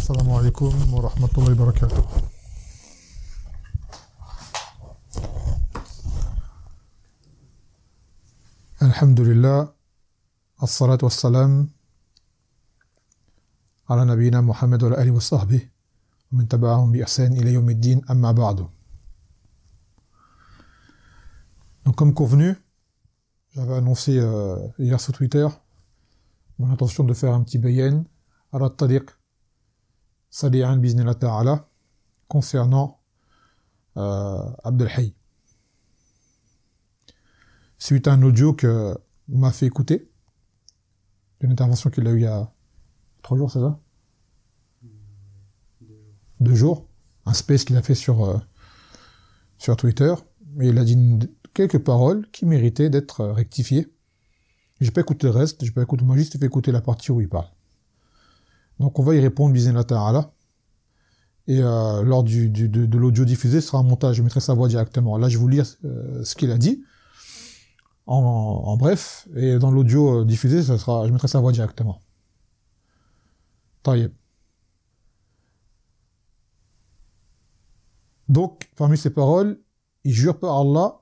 السلام عليكم ورحمة الله وبركاته. الحمد لله الصلاة والسلام على نبينا محمد وعلى آله وصحبه ومن تبعهم بإحسان إلى يوم الدين أما بعد. Donc comme convenu, j'avais annoncé hier sur Twitter mon intention de faire un petit bayan à la tariq sadi'an biznillah ta'ala concernant Abdel Hayy. Suite à un audio que m'a fait écouter, d'une intervention qu'il a eue il y a 3 jours, c'est ça? 2 jours, un space qu'il a fait sur Twitter, et il a dit quelques paroles qui méritaient d'être rectifiées. J'ai pas écouté le reste, moi juste fait écouter la partie où il parle. Donc on va y répondre biznillah ta'ala. Et lors de l'audio diffusé, ce sera un montage, je mettrai sa voix directement. Là, je vais vous lire ce qu'il a dit, en bref, et dans l'audio diffusé, je mettrai sa voix directement. Taïeb. Donc, parmi ces paroles, il jure par Allah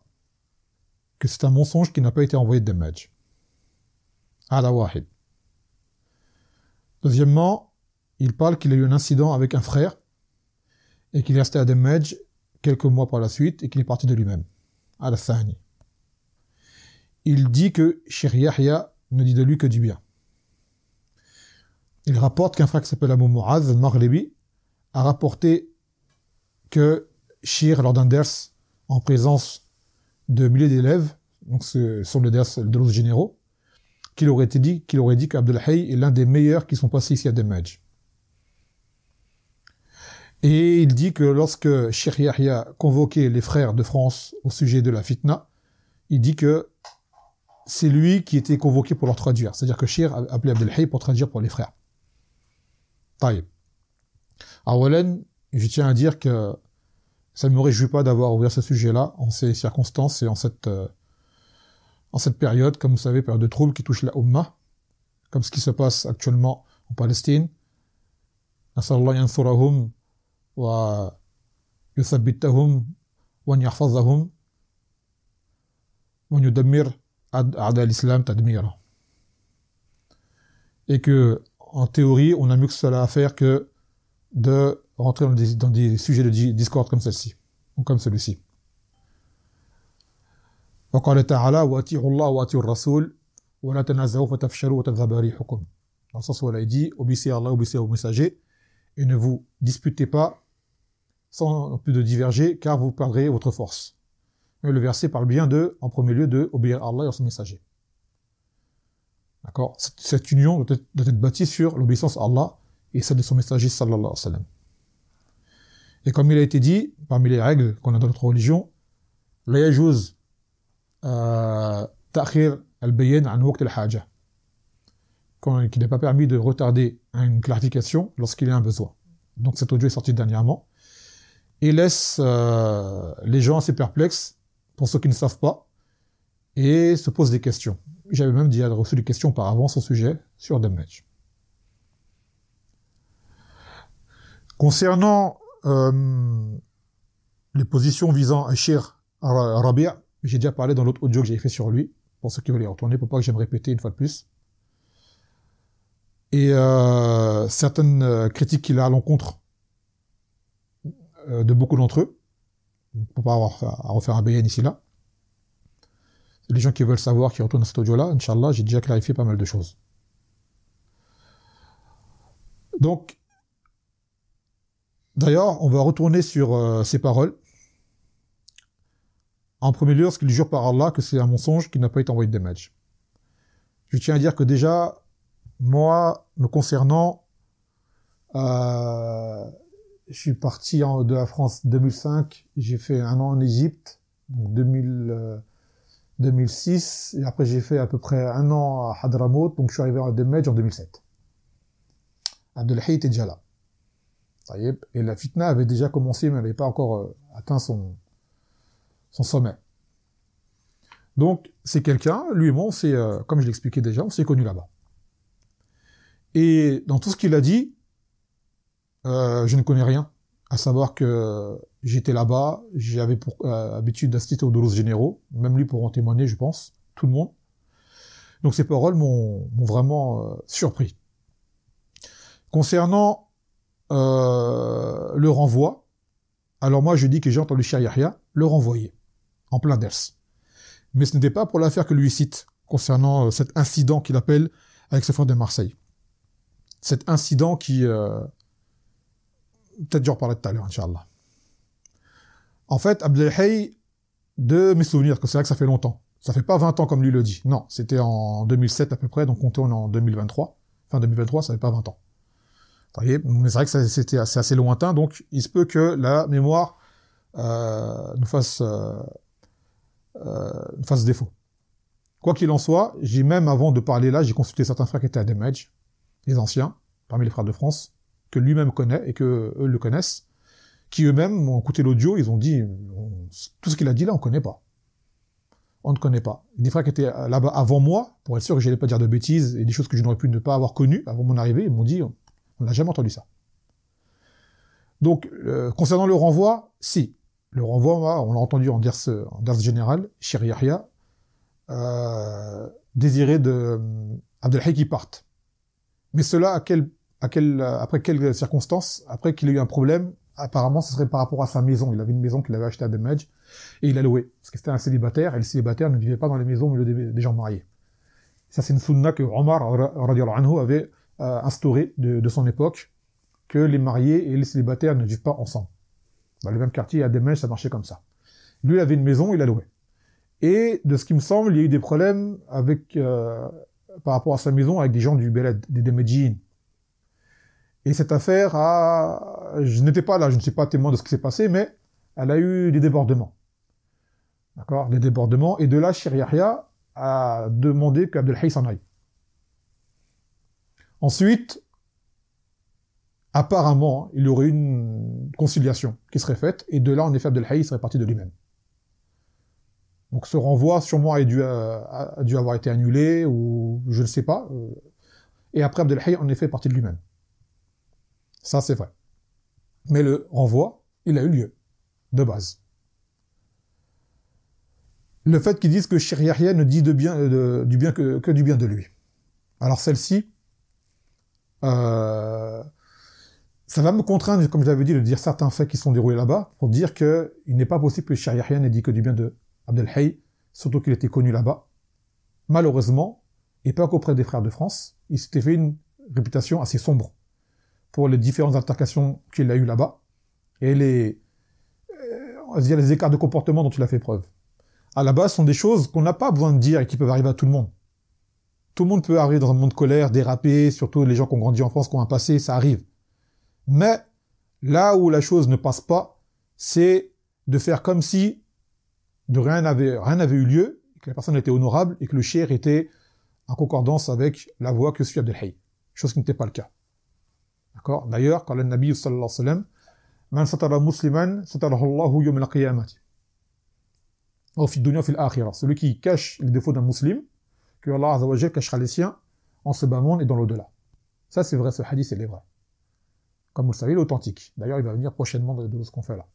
que c'est un mensonge qui n'a pas été envoyé de Damaj. Ala wahid. Deuxièmement, il parle qu'il a eu un incident avec un frère et qu'il est resté à Damaj quelques mois par la suite et qu'il est parti de lui-même. Ala thani. Il dit que Cheikh Yahya ne dit de lui que du bien. Il rapporte qu'un frère qui s'appelle Abu Mu'adh al-Maghribi a rapporté que Cheikh, lors d'un ders en présence de milliers d'élèves, donc ce sont les ders de l'os généraux, qu'il aurait dit qu'Abdel Hayy est l'un des meilleurs qui sont passés ici à Damaj. Et il dit que lorsque Cheikh Yahya convoquait les frères de France au sujet de la fitna, il dit que c'est lui qui était convoqué pour leur traduire. C'est-à-dire que Cheikh a appelé Abdel Hayy pour traduire pour les frères. Taïb. Awalan, je tiens à dire que ça ne me réjouit pas d'avoir ouvert ce sujet-là en ces circonstances et en cette période, comme vous savez, période de trouble qui touche la Ummah, comme ce qui se passe actuellement en Palestine. Nasallahu yansurahum wa yuthabbitahum wa yahfazahum wa yudammir a'da al-islam tadmira. Et que, en théorie, on a mieux que cela à faire que de rentrer dans des sujets de discorde comme celle-ci, ou comme celui-ci. وقال تعالى واتيعوا الله واتيعوا الرسول ولا تنازعوا فتفشلوا وتذهب ريحكم. Dans le sens où elle a dit obéissez à Allah, obéissez au messager et ne vous disputez pas sans non plus de diverger car vous perdrez votre force. Mais le verset parle bien en premier lieu de obéir à Allah et à son messager. D'accord? Cette union doit être bâtie sur l'obéissance à Allah et celle de son messager sallallahu alayhi wa sallam. Et comme il a été dit, parmi les règles qu'on a dans notre religion, la yajouz ta'khir al-bayan an waqt al-haja, qu'il n'est pas permis de retarder une clarification lorsqu'il y a un besoin. Donc cet audio est sorti dernièrement et laisse les gens assez perplexes pour ceux qui ne savent pas et se posent des questions. J'avais même déjà reçu des questions auparavant sur ce sujet sur Damaj. Concernant les positions visant à Cheikh Rabi', j'ai déjà parlé dans l'autre audio que j'avais fait sur lui, pour ceux qui veulent y retourner, pour pas que je me répéter une fois de plus. Et certaines critiques qu'il a à l'encontre de beaucoup d'entre eux, pour pas avoir à refaire un bayan ici là. Les gens qui veulent savoir, qui retournent à cet audio-là, Inch'Allah, j'ai déjà clarifié pas mal de choses. Donc, d'ailleurs, on va retourner sur ces paroles. En premier lieu, lorsqu'il jure par Allah que c'est un mensonge qui n'a pas été envoyé de Damaj. Je tiens à dire que déjà, moi, me concernant, je suis parti de la France 2005, j'ai fait 1 an en Égypte, donc 2006, et après j'ai fait à peu près 1 an à Hadramaut, donc je suis arrivé à Damaj en 2007. Abdel Hayy était déjà là. Et la fitna avait déjà commencé, mais elle n'avait pas encore atteint son sommet. Donc, c'est quelqu'un, lui et moi, comme je l'expliquais déjà, on s'est connus là-bas. Et dans tout ce qu'il a dit, Je ne connais rien. À savoir que j'étais là-bas, j'avais pour habitude d'assister aux doulos généraux, même lui pour en témoigner, je pense, tout le monde. Donc ces paroles m'ont vraiment surpris. Concernant le renvoi, alors moi je dis que j'ai entendu Cheikh Yahya le renvoyer, en plein ders. Mais ce n'était pas pour l'affaire que lui cite, concernant cet incident qu'il appelle avec ce frère de Marseille. Cet incident qui... peut-être j'en reparlerai tout à l'heure, Inch'Allah. En fait, Abdelhay, de mes souvenirs, que c'est vrai que ça fait longtemps, ça fait pas 20 ans comme lui le dit, non, c'était en 2007 à peu près, donc on est en 2023, fin 2023, ça fait pas 20 ans. Mais c'est vrai que c'est assez lointain, donc il se peut que la mémoire nous fasse défaut. Quoi qu'il en soit, j'ai même, avant de parler là, j'ai consulté certains frères qui étaient à Demedj, les anciens, parmi les frères de France, que lui-même connaît et que eux le connaissent, qui eux-mêmes ont écouté l'audio, ils ont dit, tout ce qu'il a dit là, on connaît pas. On ne connaît pas. Des frères qui étaient là-bas avant moi, pour être sûr que j'allais pas dire de bêtises et des choses que je n'aurais pu ne pas avoir connues avant mon arrivée, ils m'ont dit, on n'a jamais entendu ça. Donc, concernant le renvoi, si. Le renvoi, on l'a entendu en ders général, Cheikh Yahya, désirait de Abdelhay qui parte. Mais cela, après quelles circonstances? Après qu'il ait eu un problème, apparemment, ce serait par rapport à sa maison. Il avait une maison qu'il avait achetée à Demedj, et il a loué. Parce que c'était un célibataire, et le célibataire ne vivait pas dans les maisons au milieu des gens mariés. Ça, c'est une sunna que Omar, radiallahu anhu, avait instaurée de son époque, que les mariés et les célibataires ne vivent pas ensemble. Dans le même quartier, à Demedj, ça marchait comme ça. Lui, il avait une maison, il a loué. Et de ce qui me semble, il y a eu des problèmes par rapport à sa maison avec des gens du Beled, des Demedjiines. Et cette affaire je n'étais pas là, je ne suis pas témoin de ce qui s'est passé, mais elle a eu des débordements. D'accord? Des débordements. Et de là, Cheikh Yahya a demandé qu'Abdelhay s'en aille. Ensuite, apparemment, il y aurait une conciliation qui serait faite, et de là, en effet, Abdelhay serait parti de lui-même. Donc ce renvoi, sûrement, a dû avoir été annulé, ou je ne sais pas. Et après, Abdelhay, en effet, est parti de lui-même. Ça, c'est vrai. Mais le renvoi, il a eu lieu, de base. Le fait qu'ils disent que Cheikh Yahya ne dit du bien que du bien de lui. Alors celle-ci, ça va me contraindre, comme je l'avais dit, de dire certains faits qui sont déroulés là-bas, pour dire qu'il n'est pas possible que Cheikh Yahya n'ait dit que du bien de Abdelhay, surtout qu'il était connu là-bas. Malheureusement, et pas qu'auprès des frères de France, il s'était fait une réputation assez sombre pour les différentes altercations qu'il a eues là-bas, et les écarts de comportement dont il a fait preuve. À la base, ce sont des choses qu'on n'a pas besoin de dire et qui peuvent arriver à tout le monde. Tout le monde peut arriver dans un monde de colère, déraper, surtout les gens qui ont grandi en France, qui ont un passé, ça arrive. Mais là où la chose ne passe pas, c'est de faire comme si rien n'avait eu lieu, que la personne était honorable et que le cheikh était en concordance avec la voie que suit Abdelhay. Chose qui n'était pas le cas. D'accord? D'ailleurs, quand le Nabi sallallahu alayhi wa sallam, Man satara musliman, satarahu Allahu yawm al-qiyamati. Ou fi dunya fi al-akhirah. Celui qui cache les défauts d'un musulman, que Allah azza wa jalla cachera les siens en ce bas monde et dans l'au-delà. Ça, c'est vrai, ce hadith, il est vrai. Comme vous le savez, il est authentique. D'ailleurs, il va venir prochainement de ce qu'on fait là.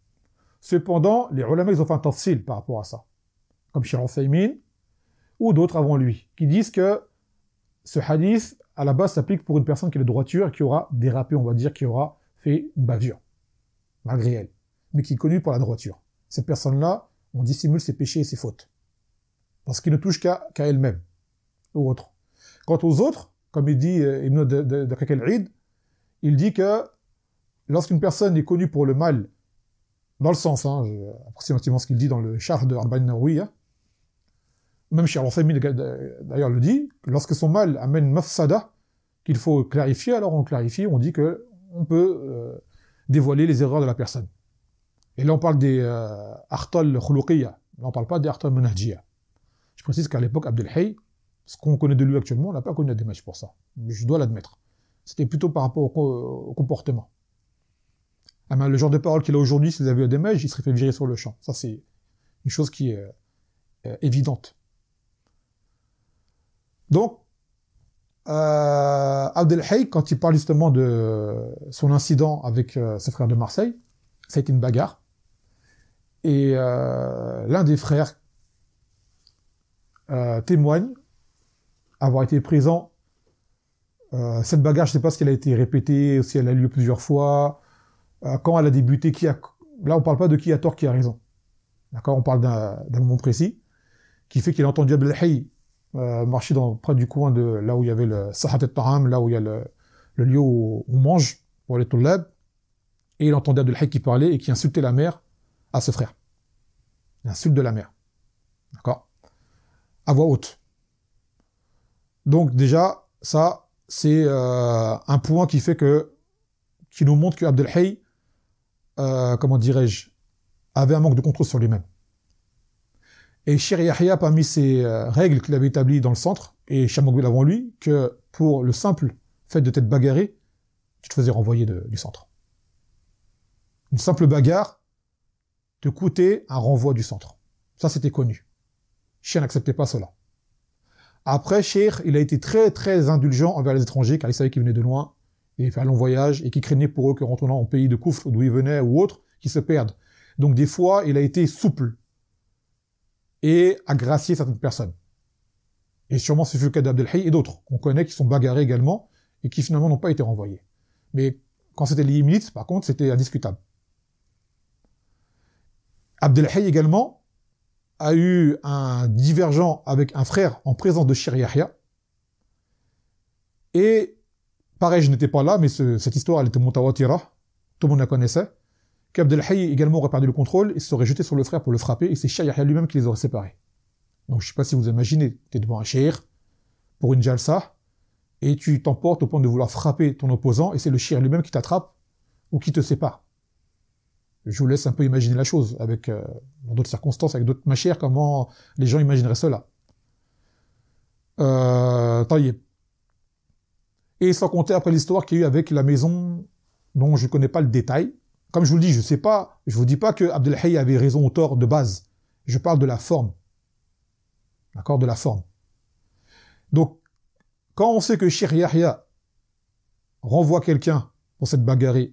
Cependant, les ulama, ils ont fait un tafsil par rapport à ça. Comme Cheikh Uthaymin, ou d'autres avant lui, qui disent que ce hadith, à la base, s'applique pour une personne qui est de droiture et qui aura dérapé, on va dire, qui aura fait une bavure, malgré elle, mais qui est connue pour la droiture. Cette personne-là, on dissimule ses péchés et ses fautes. Parce qu'il ne touche qu'à elle-même, ou autres. Quant aux autres, comme il dit Ibn Daqiq al-Eid, il dit que lorsqu'une personne est connue pour le mal, dans le sens, approximativement ce qu'il dit dans le Sharh de Arba'in Nawawiyya, même Cheikh Al-Uthaymin d'ailleurs le dit, lorsque son mal amène mafsada, qu'il faut clarifier, alors on clarifie, on dit que on peut dévoiler les erreurs de la personne. Et là on parle des akhtal khuluqiyya, là on parle pas des akhtal manhajiyya. Je précise qu'à l'époque, Abdelhay, ce qu'on connaît de lui actuellement, on n'a pas connu à Demedj pour ça. Mais je dois l'admettre. C'était plutôt par rapport au comportement. Le genre de parole qu'il a aujourd'hui, s'il avait eu à Demedj, il serait fait virer sur le champ. Ça, c'est une chose qui est évidente. Donc, Abdel Hay, quand il parle justement de son incident avec ses frères de Marseille, ça a été une bagarre. Et l'un des frères témoigne avoir été présent. Cette bagarre, je ne sais pas si elle a été répétée, si elle a eu lieu plusieurs fois, quand elle a débuté, là on ne parle pas de qui a tort, qui a raison. D'accord, on parle d'un moment précis, qui fait qu'il a entendu Abdel Hay marcher près du coin de là où il y avait le Sahat al-Taham, là où il y a le lieu où on mange pour les Tullab, et il entendait Abdel Hay qui parlait et qui insultait la mère à ce frère. L'insulte de la mère. D'accord, à voix haute. Donc déjà, ça, c'est un point qui fait qui nous montre que Abdel Hay, comment dirais-je, avait un manque de contrôle sur lui-même. Et Cheikh Yahya, parmi ces règles qu'il avait établies dans le centre, et Chamogoul avant lui, que pour le simple fait de t'être bagarré, tu te faisais renvoyer du centre. Une simple bagarre te coûtait un renvoi du centre. Ça, c'était connu. Cheikh n'acceptait pas cela. Après, Cheikh, il a été très très indulgent envers les étrangers, car il savait qu'ils venaient de loin, et fait un long voyage, et qu'il craignait pour eux que retournant en pays de Koufr, d'où ils venaient, ou autre, qu'ils se perdent. Donc des fois, il a été souple, et a gracié certaines personnes. Et sûrement c'est le cas d'Abdel Hay et d'autres, qu'on connaît, qui sont bagarrés également, et qui finalement n'ont pas été renvoyés. Mais quand c'était les Yéménites, par contre, c'était indiscutable. Abdel Hay également a eu un divergent avec un frère en présence de Cheikh Yahya. Et, pareil, je n'étais pas là, mais cette histoire, elle était mutawatira, tout le monde la connaissait, qu'Abdel Hay également aurait perdu le contrôle et se serait jeté sur le frère pour le frapper, et c'est Cheikh Yahya lui-même qui les aurait séparés. Donc je ne sais pas si vous imaginez, tu es devant un cheikh, pour une jalsa, et tu t'emportes au point de vouloir frapper ton opposant, et c'est le cheikh lui-même qui t'attrape, ou qui te sépare. Je vous laisse un peu imaginer la chose, avec dans d'autres circonstances, avec d'autres machères, comment les gens imagineraient cela. Taïeb. Et sans compter après l'histoire qu'il y a eu avec la maison, dont je ne connais pas le détail. Comme je vous le dis, je vous dis pas que Abdel Hay avait raison ou tort de base. Je parle de la forme. D'accord, de la forme. Donc, quand on sait que Cheikh Yahya renvoie quelqu'un pour cette bagarre,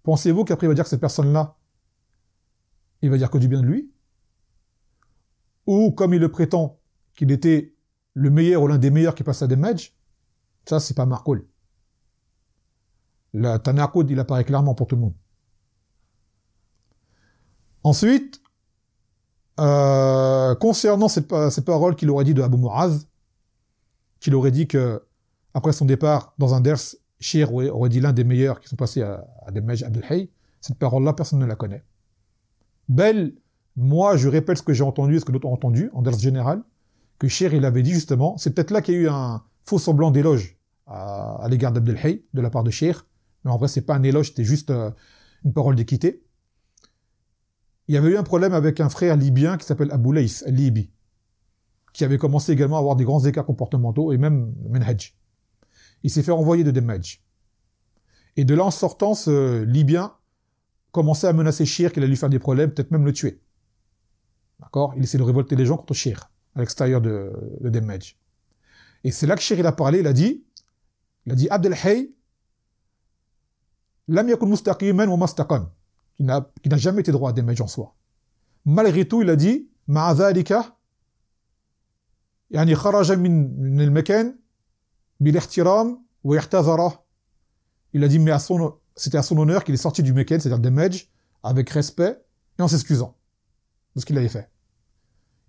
pensez-vous qu'après il va dire que cette personne-là, il va dire que du bien de lui? Ou comme il le prétend, qu'il était le meilleur ou l'un des meilleurs qui passe à des matchs? Ça, c'est pas marcoul. Le tanaqud, il apparaît clairement pour tout le monde. Ensuite, concernant cette parole qu'il aurait dit de Abu Mu'az, qu'il aurait dit que, après son départ, dans un ders, Cheikh aurait dit l'un des meilleurs qui sont passés à des Majd Abdel Hay, cette parole-là, personne ne la connaît. Belle, moi, je répète ce que j'ai entendu, ce que d'autres ont entendu, en ders général, que Cheikh, il avait dit justement, c'est peut-être là qu'il y a eu un faux semblant d'éloge à l'égard d'Abdel Hay, de la part de Cheikh, mais en vrai, c'est pas un éloge, c'était juste une parole d'équité. Il y avait eu un problème avec un frère libyen qui s'appelle Abou Laïs, al-Libi, qui avait commencé également à avoir des grands écarts comportementaux et même manhaj. Il s'est fait renvoyer de Demaj. Et de là, en sortant, ce Libyen commençait à menacer Cheikh, qu'il allait lui faire des problèmes, peut-être même le tuer. D'accord? Il essaie de révolter les gens contre Cheikh, à l'extérieur de Demaj. Et c'est là que Cheikh il a parlé, il a dit Abdel Hay, lam yakun mustaqiman wa mastaqam, qui n'a jamais été droit à Demaj en soi. Malgré tout, il a dit, ma'a dhalika, yani kharaja min al-makan, bil-ihtiram wa ihtazara. Il a dit, mais c'était à son honneur qu'il est sorti du Mekhen, c'est-à-dire Demaj, avec respect et en s'excusant de ce qu'il avait fait.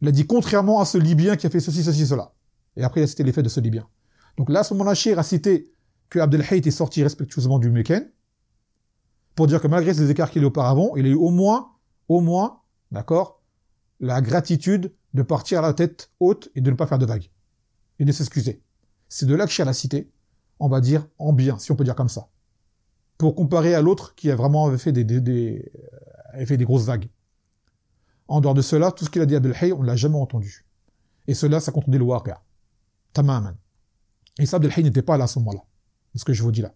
Il a dit, contrairement à ce Libyen qui a fait ceci, ceci, cela. Et après, il a cité les faits de ce Libyen. Donc là, à ce moment-là, Cheikh a cité que Abdel Hay était sorti respectueusement du Mekhen, pour dire que malgré ces écarts qu'il a eu auparavant, il a eu au moins, d'accord, la gratitude de partir à la tête haute et de ne pas faire de vagues. Et de s'excuser. C'est de là que Cheikh l'a cité, on va dire, en bien, si on peut dire comme ça. Pour comparer à l'autre qui a vraiment fait des grosses vagues. En dehors de cela, tout ce qu'il a dit à Abdel Hay, on ne l'a jamais entendu. Et cela, ça contredit le waqi'. Tamaman. Et ça, Abdel Hay n'était pas là à ce moment-là. C'est ce que je vous dis là.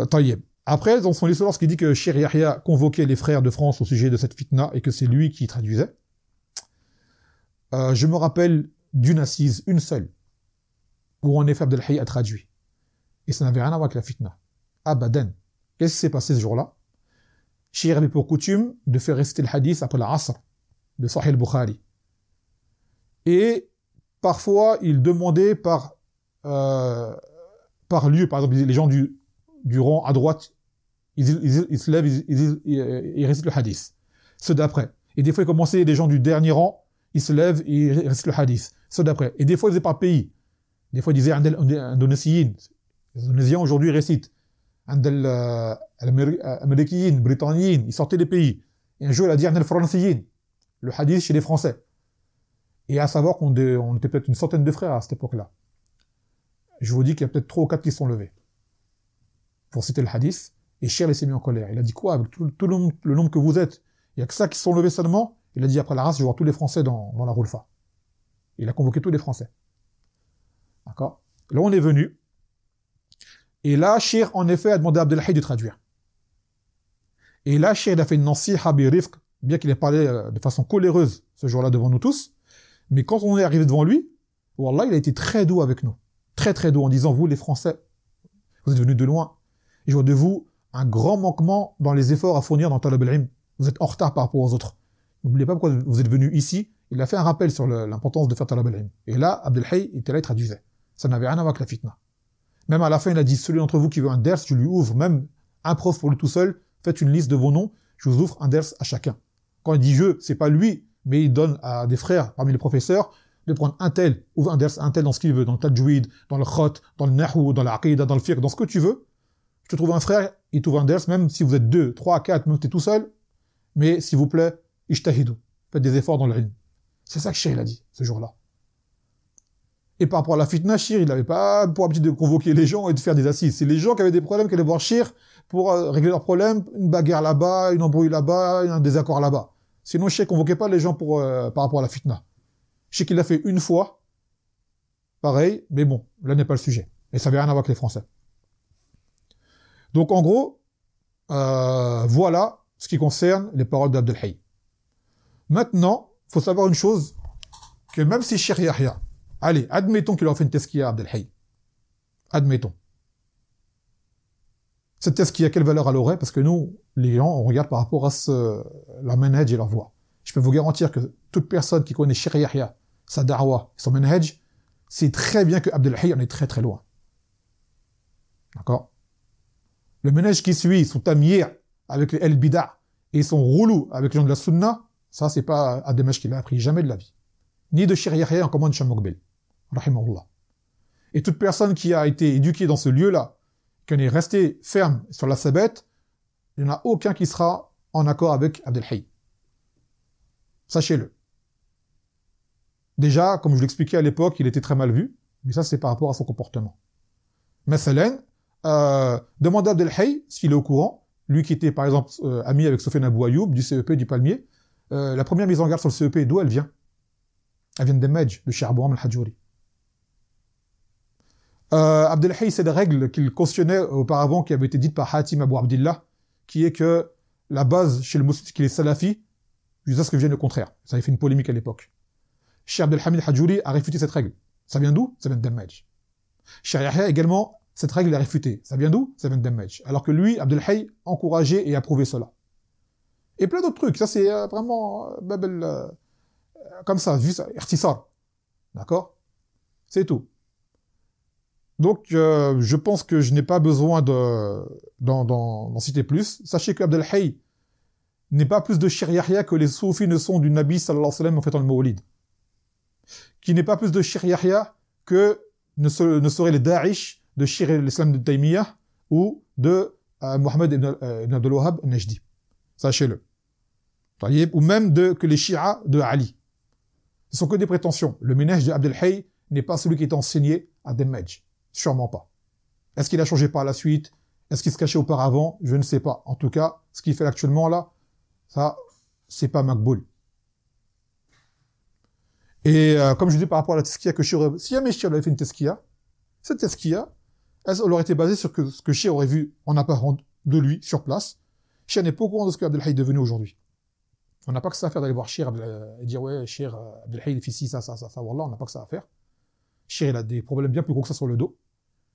Taïeb. Après, dans son histoire, lorsqu'il dit que Cheikh Yahya convoquait les frères de France au sujet de cette fitna et que c'est lui qui traduisait, je me rappelle d'une assise, une seule, où en effet Abdelhaï a traduit. Et ça n'avait rien à voir avec la fitna. Abadan. Qu'est-ce qui s'est passé ce jour-là? Cheikh avait pour coutume de faire réciter le hadith après l'Asr de Sahih al-Bukhari. Et parfois, il demandait par lieu, par exemple, les gens du rang à droite, ils se lèvent, ils récitent le hadith. Ceux d'après. Et des fois, il commençait, les gens du dernier rang, ils se lèvent et ils récitent le hadith. Ceux d'après. Et des fois, ils faisaient par pays. Des fois, ils disaient Indonésiens. Les Indonésiens, aujourd'hui, récitent. Américains, Britanniens, ils sortaient des pays. Et un jour, il a dit Français, le hadith chez les Français. Et à savoir qu'on était peut-être une centaine de frères à cette époque-là. Je vous dis qu'il y a peut-être 3 ou 4 qui se sont levés pour citer le hadith. Et Cheikh s'est mis en colère. Il a dit quoi? Avec tout le nombre que vous êtes, il y a que ça qui se sont levés seulement. Il a dit après la race, je vois tous les Français dans la Roulfa. Il a convoqué tous les Français. D'accord? Là, on est venu. Et là, Cheikh, en effet, a demandé à Abdelhaï de traduire. Et là, Cheikh a fait une nasiha bi rifq, bien qu'il ait parlé de façon coléreuse ce jour-là devant nous tous. Mais quand on est arrivé devant lui, Wallah, il a été très doux avec nous. Très, très doux en disant, vous, les Français, vous êtes venus de loin. Et je vois de vous un grand manquement dans les efforts à fournir dans Talab al-Ilm. Vous êtes en retard par rapport aux autres. N'oubliez pas pourquoi vous êtes venus ici. Il a fait un rappel sur l'importance de faire Talab al-Ilm. Et là, Abdelhaï était là, il traduisait. Ça n'avait rien à voir avec la fitna. Même à la fin, il a dit, celui d'entre vous qui veut un ders, je lui ouvre, même un prof pour lui tout seul, faites une liste de vos noms, je vous ouvre un ders à chacun. Quand il dit je, c'est pas lui, mais il donne à des frères parmi les professeurs de prendre un tel, ouvre un ders, un tel dans ce qu'il veut, dans le tajwid, dans le khot, dans le nahou, dans l'aqidah, dans le fiqh, dans ce que tu veux. Je te trouve un frère, il t'ouvre un ders, même si vous êtes 2, 3, 4, même si t'es tout seul, mais s'il vous plaît, ijtahidou. Faites des efforts dans le ilm. C'est ça que Cheikh a dit, ce jour-là. Et par rapport à la fitna, Cheikh, il n'avait pas pour habitude de convoquer les gens et de faire des assises. C'est les gens qui avaient des problèmes qui allaient voir Cheikh pour régler leurs problèmes, une bagarre là-bas, une embrouille là-bas, un désaccord là-bas. Sinon, Cheikh convoquait pas les gens par rapport à la fitna. Cheikh, il l'a fait une fois, pareil, mais bon, là n'est pas le sujet. Et ça n'avait rien à voir avec les Français. Donc en gros, voilà ce qui concerne les paroles d'Abdelhaï. Maintenant, faut savoir une chose, que même si Cheikh Yahya, allez, admettons qu'il a fait une tezkiya à Abdelhaï. Admettons. Cette tezkiya, quelle valeur elle aurait? Parce que nous, les gens, on regarde par rapport à leur manhaj et leur voix. Je peux vous garantir que toute personne qui connaît Cheikh Yahya, sa da'wa, son manhaj, sait très bien que Abdelhaï en est très très loin. D'accord? Le manhaj qui suit, son tamir avec les el-bida' et son roulou avec les gens de la sunna, ça c'est pas Ademash qui l'a appris, jamais de la vie. Ni de Cheikh Yahya, encore moins de Shammokbel. Rahimahullah. Et toute personne qui a été éduquée dans ce lieu-là, qui en est restée ferme sur la sabette, il n'y en a aucun qui sera en accord avec Abdelhaï. Sachez-le. Déjà, comme je l'expliquais à l'époque, il était très mal vu, mais ça c'est par rapport à son comportement. Mathalan, demandez à Abdelhaï s'il est au courant, lui qui était par exemple ami avec Sofiane Abou Ayoub du CEP du Palmier, la première mise en garde sur le CEP, d'où elle vient? Elle vient d'Emedj, de Cheikh Abouram al-Hadjouri. Abdelhaï, c'est des règles qu'il cautionnait auparavant, qui avaient été dites par Hatim Abou Abdillah, qui est que la base chez le musulman qui est salafi, jusqu'à ce que vienne le contraire. Ça avait fait une polémique à l'époque. Cheikh Abdelhamid Hadjouri a réfuté cette règle. Ça vient d'où? Ça vient d'Emedj. Cheikh Yahya également, cette règle l'a réfutée. Ça vient d'où? Ça vient d'Emedj. Alors que lui, Abdelhaï, encourageait et approuvait cela. Et plein d'autres trucs. Ça, c'est vraiment comme ça, juste irtisar. D'accord? C'est tout. Donc, je pense que je n'ai pas besoin d'en citer plus. Sachez que Abdelhaï n'est pas plus de Cheikh Yahya que les soufis ne sont du Nabi sallallahu alayhi wa sallam en fêtant le Mawlid. Qui n'est pas plus de Cheikh Yahya que ne seraient les Daesh de Cheikh l'Islam de Taymiyyah ou de Mohammed ibn Abdul Wahhab al-Najdi. Sachez-le. Ou même que les Shia de Ali. Ce sont que des prétentions. Le ménage de Abdelhaï n'est pas celui qui est enseigné à Demedj. Sûrement pas. Est-ce qu'il a changé par la suite? Est-ce qu'il se cachait auparavant? Je ne sais pas. En tout cas, ce qu'il fait actuellement là, ça, c'est pas Makboul. Et comme je dis par rapport à la tezkiya que Cheikh, si jamais Cheikh avait fait une tezkiya, cette tezkiya, elle aurait été basée sur ce que Cheikh aurait vu en apparent de lui sur place. Cheikh n'est pas au courant de ce qu'Abdelhaï est devenu aujourd'hui. On n'a pas que ça à faire d'aller voir Shir et dire ouais, Shir Abdelhaï il fait ci, ça. Wallah, on n'a pas que ça à faire. Shir il a des problèmes bien plus gros que ça sur le dos.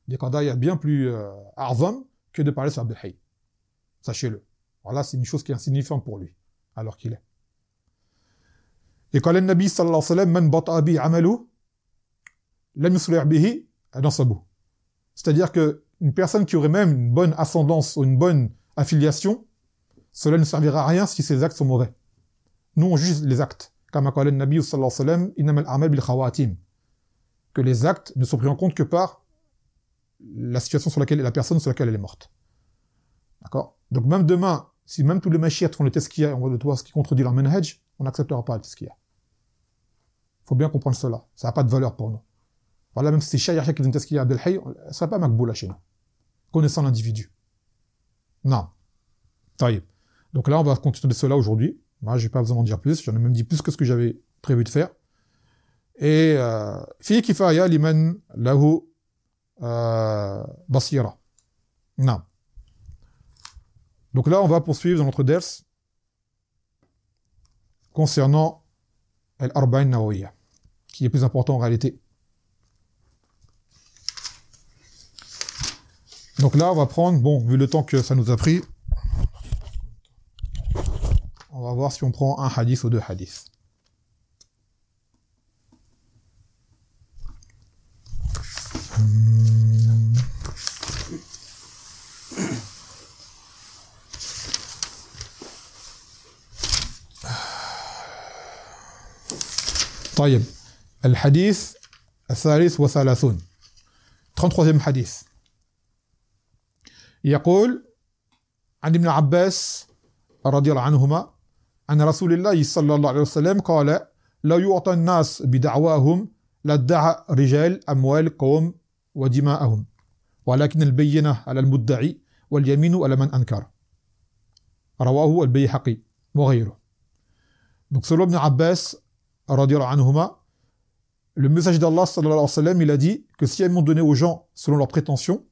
Des qadaïa bien plus arzam que de parler sur Abdelhaï. Sachez-le. Voilà, c'est une chose qui est insignifiante pour lui, alors qu'il est. Et quand le Nabi sallallahu alayhi wa sallam, man bata'a bi amalu, lam yusri' bihi nasabu. C'est-à-dire que une personne qui aurait même une bonne ascendance ou une bonne affiliation, cela ne servira à rien si ses actes sont mauvais. Nous, on juge les actes. Comme a dit le Nabi sallallahu alayhi wa sallam, innamal a'mal bil khawatim. Que les actes ne sont pris en compte que par la situation sur laquelle la personne sur laquelle elle est morte. D'accord? Donc même demain, si même tous les machiates font le tezkiya et on voit de toi ce qui contredit leur manhaj, on n'acceptera pas le tezkiya. Faut bien comprendre cela. Ça n'a pas de valeur pour nous. Voilà, même si c'est Shayar qui donne tezkiya à Abdelhaï, ça ne sera pas makboula chez nous. Connaissant l'individu. Non. Taïb. Donc là, on va continuer de cela aujourd'hui. Moi, je vais pas besoin d'en dire plus. J'en ai même dit plus que ce que j'avais prévu de faire. Et fi kifaya liman lahu basira. Non. Donc là, on va poursuivre dans notre ders concernant Al-Arba'in Nawawiyya, qui est plus important en réalité. Donc là, on va prendre, bon, vu le temps que ça nous a pris, on va voir si on prend un hadith ou deux hadiths. طيب الحديث الثالث وثلاثون 33e حديث يقول عن ابن عباس رضي الله عنهما عن رسول الله صلى الله عليه وسلم قال لا يعطى الناس بدعواهم لادعى رجال أموال قوم ودماءهم ولكن البينة على المدعي واليمين على من أنكر رواه البيهقي وغيره. Donc selon Ibn Abbas radiallahu anhuma, le message d'Allah sallallahu alayhi wa sallam, il a dit que si elles m'ont donné aux gens selon leurs prétentions,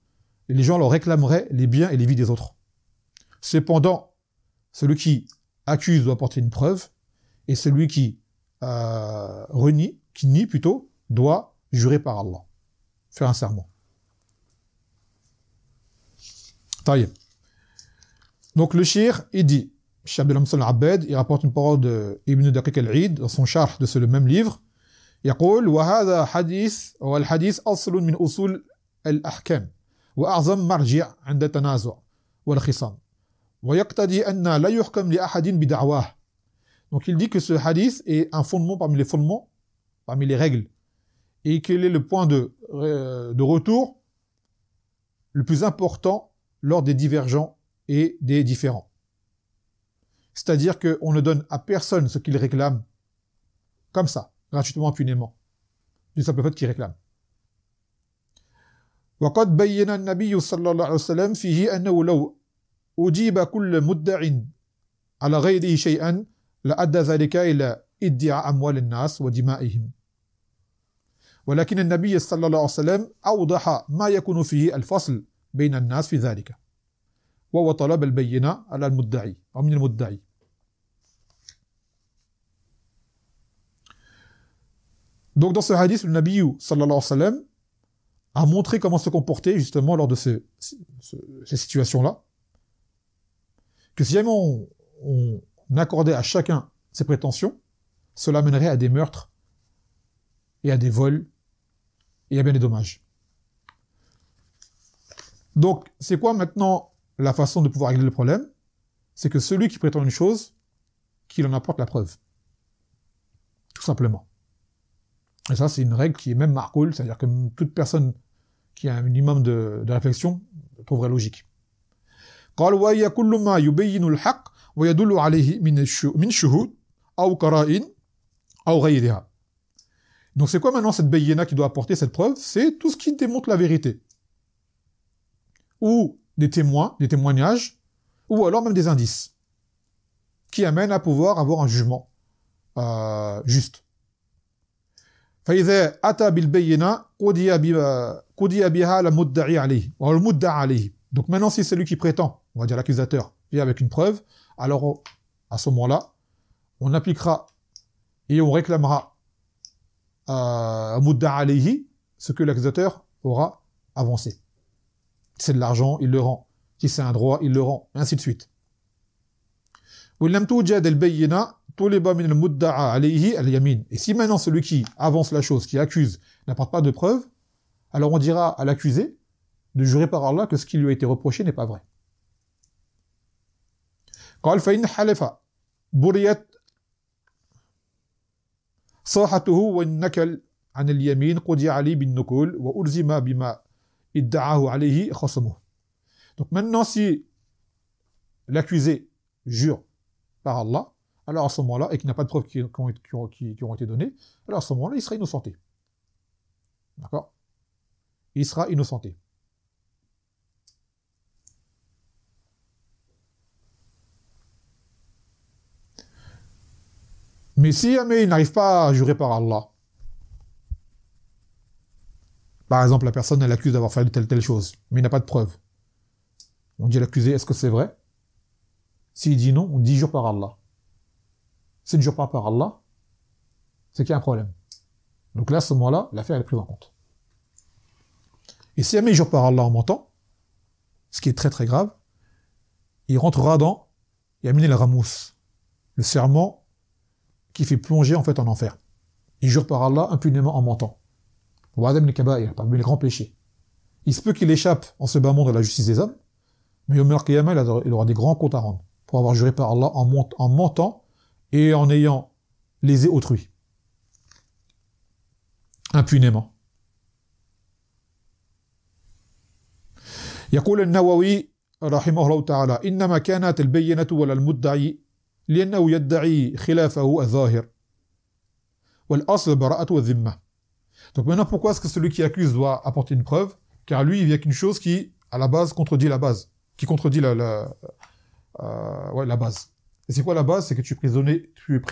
les gens leur réclameraient les biens et les vies des autres. Cependant, celui qui accuse doit apporter une preuve, et celui qui renie, qui nie plutôt, doit jurer par Allah, faire un serment. Taïb. Donc le shir, il dit, Cheikh Abdel Hamsan al-Abbad, il rapporte une parole de Ibn Daqiq al-Eid dans son charh de ce même livre. يقول وهذا حديث والحديث أصل من أصول الأحكام وأعظم مرجع عند التنازع والخصام ويقتضي أن لا يحكم لأحد بدعواه. Donc il dit que ce hadith est un fondement parmi les fondements, parmi les règles, et quel est le point de retour le plus important lors des divergents et des différends. C'est-à-dire qu'on ne donne à personne ce qu'il réclame, comme ça, gratuitement, impunément, du simple fait qu'il réclame. وقد بين النبي صلى الله عليه وسلم فيه أنه لو أجيب كل مدع على غيره شيئا لأدى ذلك إلى ادعاء أموال الناس ودمائهم. ولكن النبي صلى الله عليه وسلم أوضح ما يكون فيه الفصل بين الناس في ذلك. وهو طلب البينة على المدعي أو من المدعي. Donc dans ce hadith, le Nabi sallallahu alayhi wa sallam a montré comment se comporter justement lors de ces situations-là. Que si jamais on accordait à chacun ses prétentions, cela mènerait à des meurtres et à des vols et à bien des dommages. Donc c'est quoi maintenant la façon de pouvoir régler le problème? C'est que celui qui prétend une chose, qu'il en apporte la preuve. Tout simplement. Et ça, c'est une règle qui est même marcoul, c'est-à-dire que toute personne qui a un minimum de réflexion trouverait logique. قال وهي كل ما يبين الحق ويدل عليه من شهود أو قرائن أو غيرها. Donc c'est quoi maintenant cette bayyina qui doit apporter cette preuve? C'est tout ce qui démontre la vérité. Ou des témoins, des témoignages, ou alors même des indices, qui amènent à pouvoir avoir un jugement juste. فإذا أتى بالبينة قضي بها المدعي عليه ou المدعى عليه. Donc maintenant, si c'est celui qui prétend, on va dire l'accusateur, vient avec une preuve, alors à ce moment-là, on appliquera et on réclamera à Mudda alayhi ce que l'accusateur aura avancé. Si c'est de l'argent, il le rend. Si c'est un droit, il le rend. Et ainsi de suite. Et si maintenant celui qui avance la chose, qui accuse, n'apporte pas de preuve, alors on dira à l'accusé de jurer par Allah que ce qui lui a été reproché n'est pas vrai. قال فإن حلف بريت صاحته والنكل عن اليمين قضي عليه بالنكول وألزم بما ادعاه عليه خصمه. Donc maintenant si l'accusé jure par Allah, alors à ce moment-là, et qu'il n'a pas de preuves qui ont été données, alors à ce moment-là, il sera innocenté. D'accord? Il sera innocenté. Mais si jamais il n'arrive pas à jurer par Allah, par exemple, la personne, elle l'accuse d'avoir fait telle chose, mais il n'a pas de preuve. On dit à l'accusé, est-ce que c'est vrai? S'il dit non, on dit jure par Allah. S'il ne jure pas par Allah, c'est qu'il y a un problème. Donc là, à ce moment-là, l'affaire est prise en compte. Et si jamais il jure par Allah en mentant, ce qui est très très grave, il rentrera dans Yamin el-Ramous, le serment qui fait plonger en fait en enfer. Il jure par Allah impunément en mentant. Wa'adam al-kaba'ir, parmi les grands péchés. Il se peut qu'il échappe en se bas monde de la justice des hommes, mais au Yawm al-Qiyamah, il aura des grands comptes à rendre pour avoir juré par Allah en mentant et en ayant lésé autrui. Impunément. يقول النووي رحمه الله تعالى إنما كانت البينة ولا المدعي لأنه يدعي خلافه الظاهر والأصل براءة والذمة. Donc maintenant, pourquoi est-ce que celui qui accuse doit apporter une preuve? Car lui, il vient qu'une chose qui, à la base, contredit la base. Qui contredit la base. Et c'est quoi la base? C'est que tu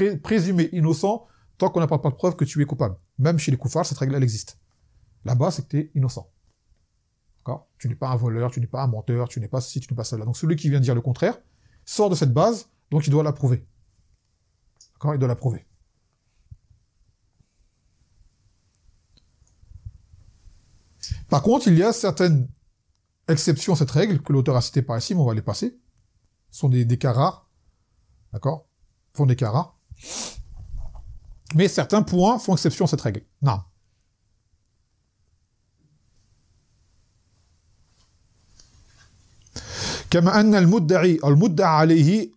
es présumé innocent tant qu'on n'apporte pas de preuve que tu es coupable. Même chez les koufars, cette règle, elle existe. La base, c'est que tu es innocent. D'accord? Tu n'es pas un voleur, tu n'es pas un menteur, tu n'es pas ceci, tu n'es pas cela. Donc celui qui vient dire le contraire sort de cette base, donc il doit la prouver. D'accord? Il doit la prouver. Par contre, il y a certaines exceptions à cette règle que l'auteur a citées par ici, mais on va les passer. Ce sont des cas rares. D'accord? Font des cas rares. Mais certains points font exception à cette règle. Non. كما أن المدعي أو المدعى عليه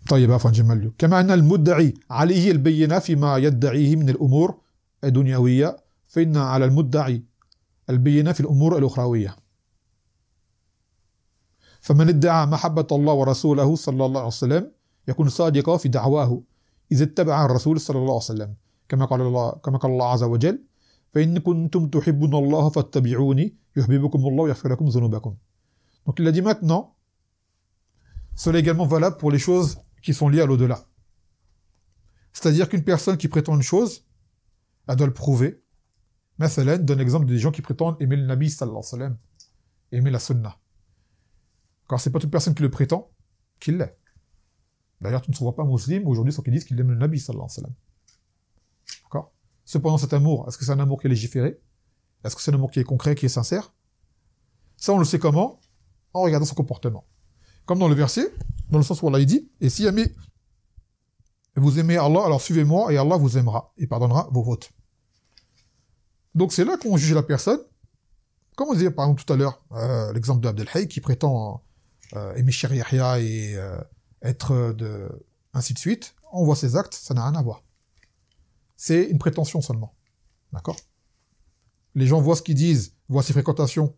طيب عفوا جمال كما أن المدعي عليه البينة فيما يدعيه من الأمور الدنيوية فإن على المدعي البينة في الأمور الأخروية فمن ادعى محبة الله ورسوله صلى الله عليه وسلم يكون صادقا في دعواه إذا اتبع الرسول صلى الله عليه وسلم كما قال الله عز وجل فإن كنتم تحبون الله فاتبعوني يحببكم الله ويغفر لكم ذنوبكم. Donc il a dit maintenant, cela est également valable pour les choses qui sont liées à l'au-delà. C'est-à-dire qu'une personne qui prétend une chose, elle doit le prouver. Mathalan, donne l'exemple des gens qui prétendent aimer le Nabi sallallahu alayhi wa sallam, aimer la sunna. Car c'est pas toute personne qui le prétend qu'il l'est. D'ailleurs, tu ne trouveras pas musulman aujourd'hui sans qu'ils disent qu'il aime le Nabi sallallahu alayhi wa sallam. D'accord? Cependant, cet amour, est-ce que c'est un amour qui est légiféré? Est-ce que c'est un amour qui est concret, qui est sincère? Ça, on le sait comment? En regardant son comportement. Comme dans le verset, dans le sens où Allah il dit, et si jamais vous aimez Allah, alors suivez-moi et Allah vous aimera et pardonnera vos fautes. Donc c'est là qu'on juge la personne. Comme on disait par exemple tout à l'heure, l'exemple de Abdel Hayy qui prétend aimer Cheikh Yahya et être de... ainsi de suite. On voit ses actes, ça n'a rien à voir. C'est une prétention seulement. D'accord? Les gens voient ce qu'ils disent, voient ses fréquentations,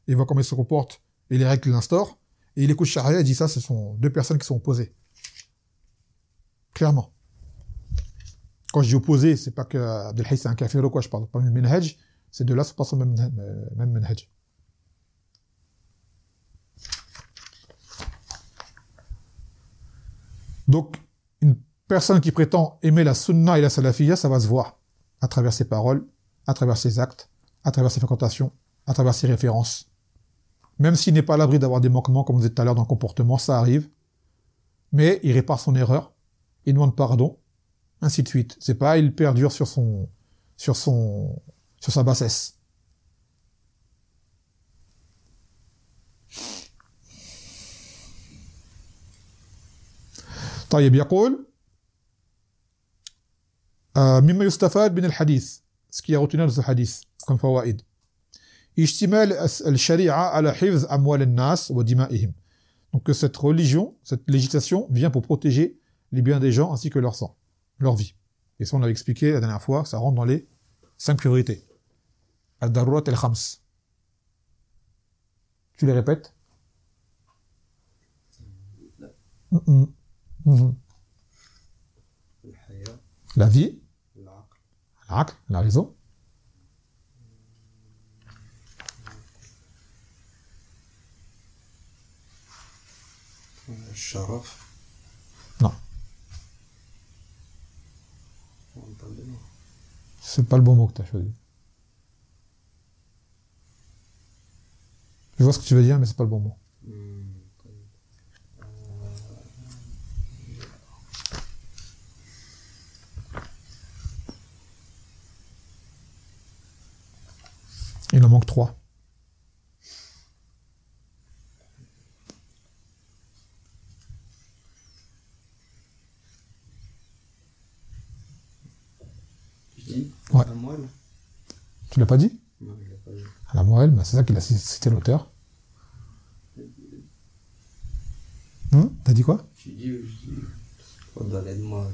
et voient comment ils se comportent, et les règles qu'il instaure, et il écoute Sharia et dit ça, ce sont deux personnes qui sont opposées. Clairement. Quand je dis opposé, c'est pas que Abdel Hayy c'est un kafir ou quoi, je parle pas du minhaj, ces deux-là sont pas sur le même minhaj. Donc, une personne qui prétend aimer la sunna et la salafiyya, ça va se voir à travers ses paroles, à travers ses actes, à travers ses fréquentations, à travers ses références. Même s'il n'est pas à l'abri d'avoir des manquements, comme vous dites tout à l'heure, dans le comportement, ça arrive. Mais il répare son erreur, il demande pardon, ainsi de suite. C'est pas, il perdure sur sa bassesse. طيب يقول مما يستفاد من الحديث ce qui est retenu dans ce hadith comme فوائد اشتمال الشريعة على حفظ أموال الناس ودمائهم. Donc que cette religion, cette législation vient pour protéger les biens des gens ainsi que leur sang, leur vie. Et ça on l'avait expliqué la dernière fois, ça rentre dans les 5 priorités. Al-Darurat al-Khams. Tu les répètes? La vie, l'aql, la raison. Sharaf. Non. C'est pas le bon mot que tu as choisi. Je vois ce que tu veux dire, mais c'est pas le bon mot. Il en manque 3. Ouais. La moelle. Tu l'as pas dit? Non, il l'a pas dit. La moelle, bah c'est ça qu'il a cité l'auteur. T'as dit quoi? Je dis, condamne-moi,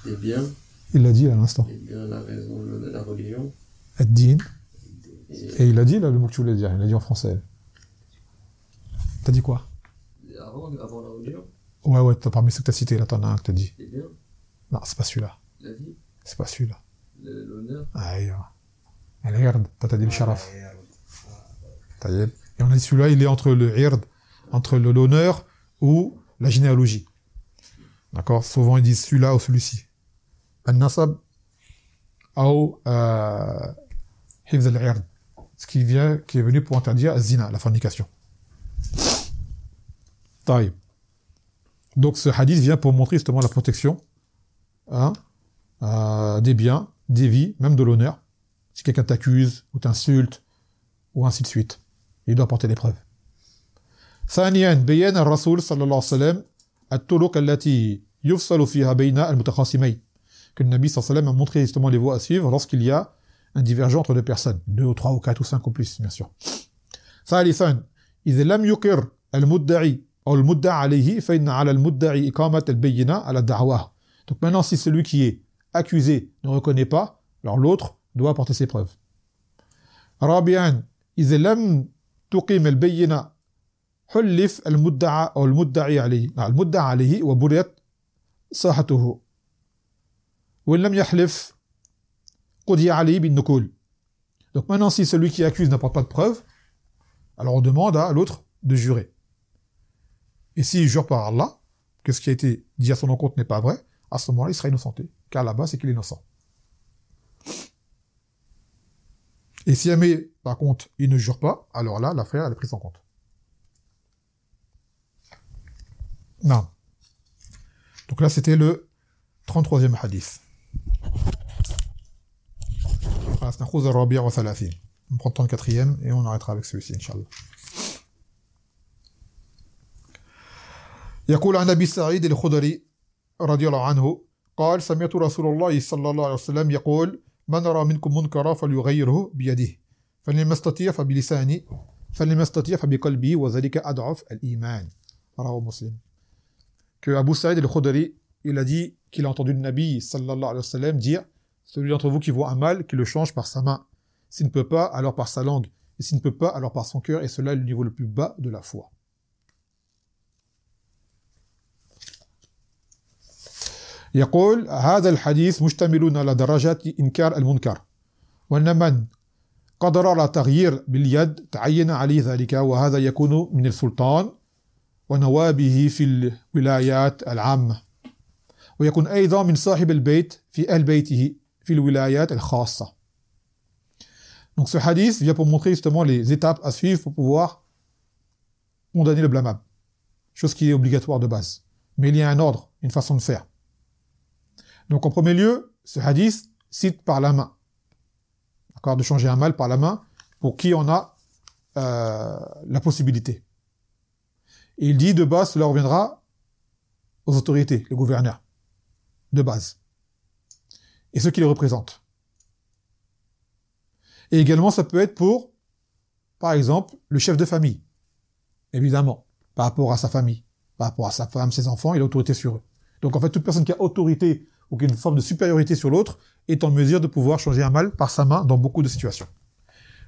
les biens, Il l'a dit à l'instant. les biens, la raison, la religion. Ad-din. Et il a dit là le mot que tu voulais dire, il a dit en français. T'as dit quoi? Avant la religion, Ouais, t'as parmi ceux que t'as cité, là t'en as un que t'as dit. les biens, Non, c'est pas celui-là. la vie, C'est pas celui-là. l'honneur. Aïe. Al-ird, t'as dit le sharaf. Taïeb. Et on a dit celui-là, il est entre le ird, entre l'honneur ou la généalogie. D'accord? Souvent ils disent celui-là ou celui-ci. Al-nasab ou hifz al-ird. Ce qui est venu pour interdire zina, la fornication. Taïeb. Donc ce hadith vient pour montrer justement la protection des biens, des vies, même de l'honneur. Si quelqu'un t'accuse ou t'insulte ou ainsi de suite, il doit apporter des preuves. ثانيا بيان الرسول صلى الله عليه وسلم الطرق التي يفصل فيها بين المتخاصمين. Que le Nabi صلى الله عليه وسلم a montré justement les voies à suivre lorsqu'il y a un divergent entre deux personnes, 2 ou 3 ou 4 ou 5 ou plus, bien sûr. ثالثا إذا لم يقر المدعي أو المدعى عليه فإن على المدعي إقامة البينة على دعواه. Donc maintenant, si celui qui est accusé ne reconnaît pas, alors l'autre doit apporter ses preuves. رابعا إذا لم تقيم البينة حلف المدعى أو المدعي عليه وبرئت صاحته وإن لم يحلف قضي عليه بالنكول. Donc maintenant, si celui qui accuse n'apporte pas de preuves, alors on demande à l'autre de jurer. Et s'il jure par Allah que ce qui a été dit à son encontre n'est pas vrai, à ce moment-là, il sera innocenté. Car là-bas, c'est qu'il est innocent. Et si jamais, par contre, il ne jure pas, alors là, l'affaire, elle est prise en compte. Non. Donc là, c'était le 33e hadith. On prend le 34e et on arrêtera avec celui-ci, Inch'Allah. يقول عن أبي سعيد الخدري رضي الله عنه قال سمعت رسول الله صلى الله عليه وسلم يقول من رأى منكم منكرا فليغيره بيده فلن لم يستطيع فبلسانه فلن لم يستطيع فبقلبه وذلك أضعف الإيمان. رواه مسلم. Que Abu Sa'id al-Khudri, il a dit qu'il a entendu le Nabi sallallahu alayhi wa sallam dire celui d'entre vous qui voit un mal, qui le change par sa main. S'il ne peut pas, alors par sa langue. Et s'il ne peut pas, alors par son cœur. Et cela est le niveau le plus bas de la foi. يقول هذا الحديث مشتمل على درجات إنكار المنكر وأن من قدر على تغيير باليد تعين عليه ذلك وهذا يكون من السلطان ونوابه في الولايات العامة ويكون أيضا من صاحب البيت في أهل بيته في الولايات الخاصة. Donc ce hadith vient pour montrer justement les étapes à suivre pour pouvoir condamner le blâmable. Chose qui est obligatoire de base. Mais il y a un ordre, une façon de faire. Donc en premier lieu, ce hadith cite par la main. D'accord, de changer un mal par la main pour qui en a la possibilité. Et il dit de base, cela reviendra aux autorités, les gouverneurs, de base. Et ceux qui les représentent. Et également, ça peut être pour, par exemple, le chef de famille. Évidemment, par rapport à sa famille, par rapport à sa femme, ses enfants, il a autorité sur eux. Donc en fait, toute personne qui a autorité ou qui a une forme de supériorité sur l'autre est en mesure de pouvoir changer un mal par sa main dans beaucoup de situations.